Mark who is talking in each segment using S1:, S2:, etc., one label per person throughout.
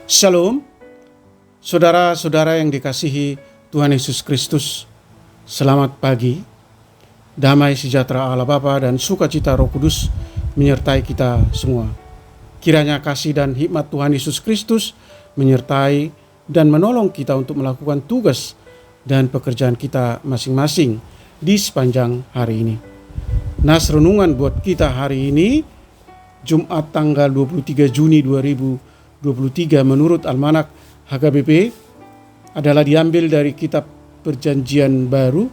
S1: Shalom, saudara-saudara yang dikasihi Tuhan Yesus Kristus. Selamat pagi. Damai sejahtera Allah Bapa dan sukacita Roh Kudus menyertai kita semua. Kiranya kasih dan hikmat Tuhan Yesus Kristus menyertai dan menolong kita untuk melakukan tugas dan pekerjaan kita masing-masing di sepanjang hari ini. Nas renungan buat kita hari ini, Jumat tanggal 23 Juni 2023 menurut Almanak HKBP adalah diambil dari kitab Perjanjian Baru,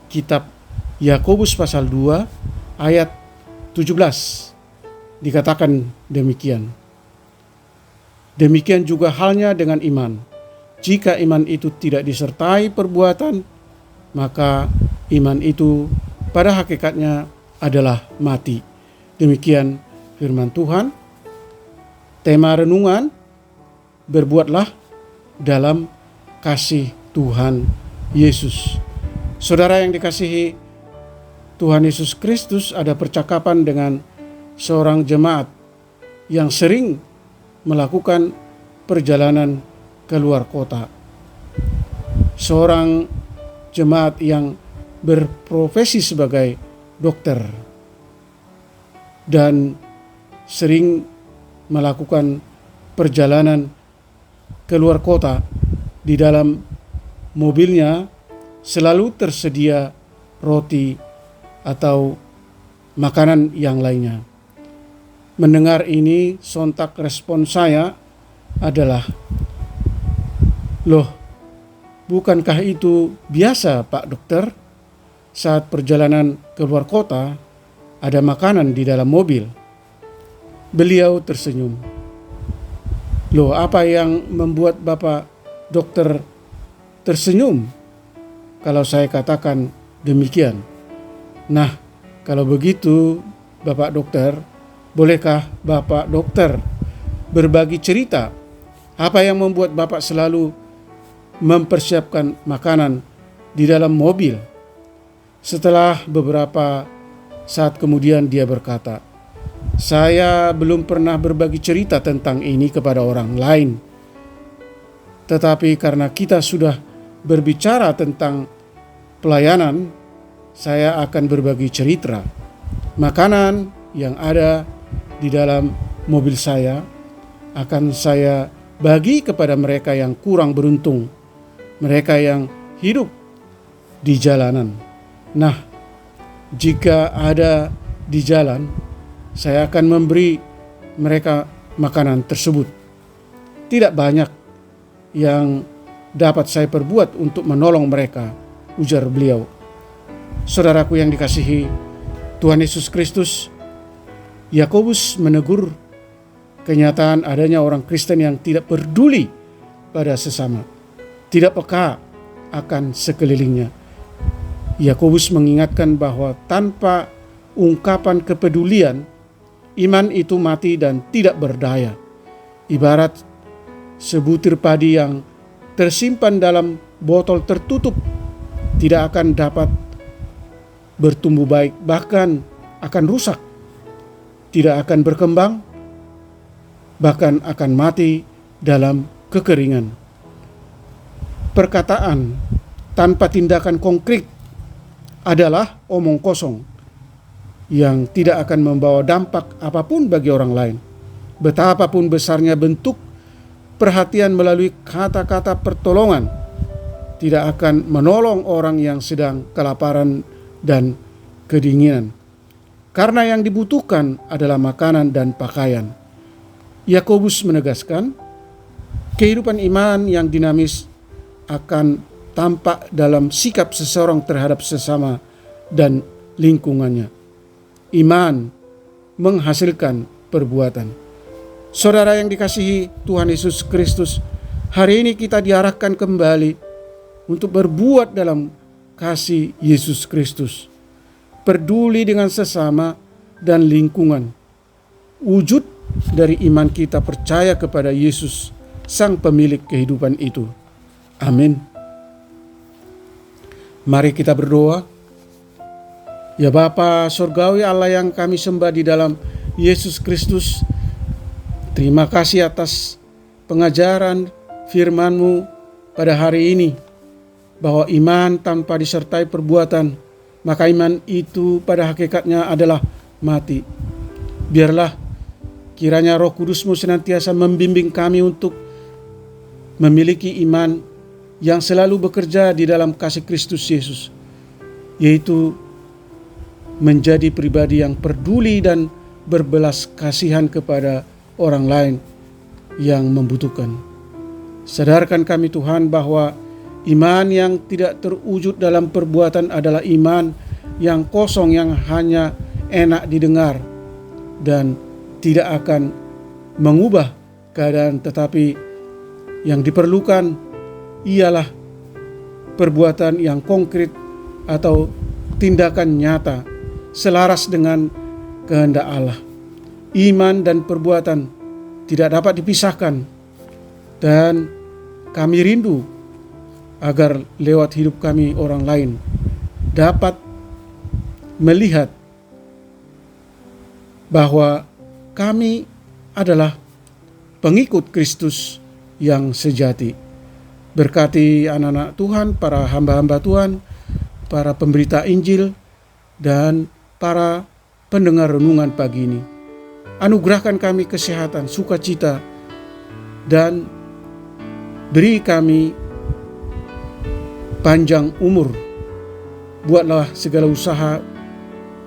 S1: kitab Yakobus pasal 2 ayat 17. Dikatakan demikian. Demikian juga halnya dengan iman. Jika iman itu tidak disertai perbuatan, maka iman itu pada hakikatnya adalah mati. Demikian firman Tuhan. Tema renungan, berbuatlah dalam kasih Tuhan Yesus. Saudara yang dikasihi Tuhan Yesus Kristus, ada percakapan dengan seorang jemaat yang sering melakukan perjalanan ke luar kota. Seorang jemaat yang berprofesi sebagai dokter dan sering melakukan perjalanan ke luar kota. Di dalam mobilnya selalu tersedia roti atau makanan yang lainnya. Mendengar ini, sontak respon saya adalah, "Loh, bukankah itu biasa Pak Dokter? Saat perjalanan ke luar kota ada makanan di dalam mobil." Beliau tersenyum. "Loh, apa yang membuat Bapak Dokter tersenyum kalau saya katakan demikian?" "Nah, kalau begitu Bapak Dokter, bolehkah Bapak Dokter berbagi cerita apa yang membuat Bapak selalu mempersiapkan makanan di dalam mobil?" Setelah beberapa saat kemudian dia berkata, "Saya belum pernah berbagi cerita tentang ini kepada orang lain. Tetapi karena kita sudah berbicara tentang pelayanan, saya akan berbagi cerita. Makanan yang ada di dalam mobil saya akan saya bagi kepada mereka yang kurang beruntung, mereka yang hidup di jalanan. Nah, jika ada di jalan, saya akan memberi mereka makanan tersebut. Tidak banyak yang dapat saya perbuat untuk menolong mereka," ujar beliau. Saudaraku yang dikasihi Tuhan Yesus Kristus, Yakobus menegur kenyataan adanya orang Kristen yang tidak peduli pada sesama, tidak peka akan sekelilingnya. Yakobus mengingatkan bahwa tanpa ungkapan kepedulian, iman itu mati dan tidak berdaya. Ibarat sebutir padi yang tersimpan dalam botol tertutup, tidak akan dapat bertumbuh baik, bahkan akan rusak, tidak akan berkembang, bahkan akan mati dalam kekeringan. Perkataan tanpa tindakan konkret adalah omong kosong yang tidak akan membawa dampak apapun bagi orang lain. Betapapun besarnya bentuk perhatian melalui kata-kata pertolongan, tidak akan menolong orang yang sedang kelaparan dan kedinginan, karena yang dibutuhkan adalah makanan dan pakaian. Yakobus menegaskan, kehidupan iman yang dinamis akan tampak dalam sikap seseorang terhadap sesama dan lingkungannya. Iman menghasilkan perbuatan. Saudara yang dikasihi Tuhan Yesus Kristus, hari ini kita diarahkan kembali untuk berbuat dalam kasih Yesus Kristus, peduli dengan sesama dan lingkungan. Wujud dari iman kita percaya kepada Yesus, Sang Pemilik kehidupan itu. Amin. Mari kita berdoa. Ya Bapa Surgawi, Allah yang kami sembah di dalam Yesus Kristus, terima kasih atas pengajaran firman-Mu pada hari ini, bahwa iman tanpa disertai perbuatan, maka iman itu pada hakikatnya adalah mati. Biarlah kiranya Roh Kudus-Mu senantiasa membimbing kami untuk memiliki iman yang selalu bekerja di dalam kasih Kristus Yesus, yaitu menjadi pribadi yang peduli dan berbelas kasihan kepada orang lain yang membutuhkan. Sadarkan kami Tuhan bahwa iman yang tidak terwujud dalam perbuatan adalah iman yang kosong, yang hanya enak didengar dan tidak akan mengubah keadaan, tetapi yang diperlukan ialah perbuatan yang konkret atau tindakan nyata selaras dengan kehendak Allah. Iman dan perbuatan tidak dapat dipisahkan, dan kami rindu agar lewat hidup kami orang lain dapat melihat bahwa kami adalah pengikut Kristus yang sejati. Berkati anak-anak Tuhan, para hamba-hamba Tuhan, para pemberita Injil, dan para pendengar renungan pagi ini. Anugerahkan kami kesehatan, sukacita, dan beri kami panjang umur. Buatlah segala usaha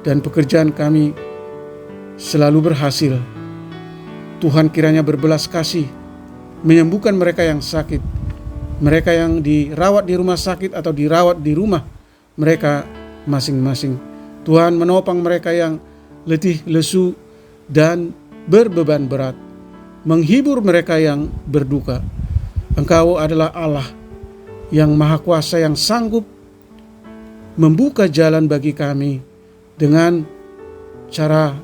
S1: dan pekerjaan kami selalu berhasil. Tuhan kiranya berbelas kasih, menyembuhkan mereka yang sakit, mereka yang dirawat di rumah sakit atau dirawat di rumah mereka masing-masing. Tuhan menopang mereka yang letih, lesu, dan berbeban berat, menghibur mereka yang berduka. Engkau adalah Allah yang Maha Kuasa, yang sanggup membuka jalan bagi kami dengan cara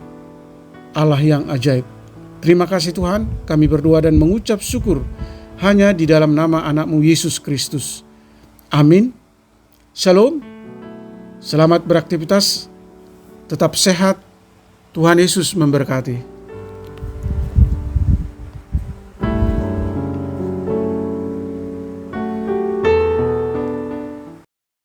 S1: Allah yang ajaib. Terima kasih Tuhan, kami berdoa dan mengucap syukur hanya di dalam nama anak-Mu Yesus Kristus. Amin. Shalom. Selamat beraktivitas, tetap sehat. Tuhan Yesus memberkati.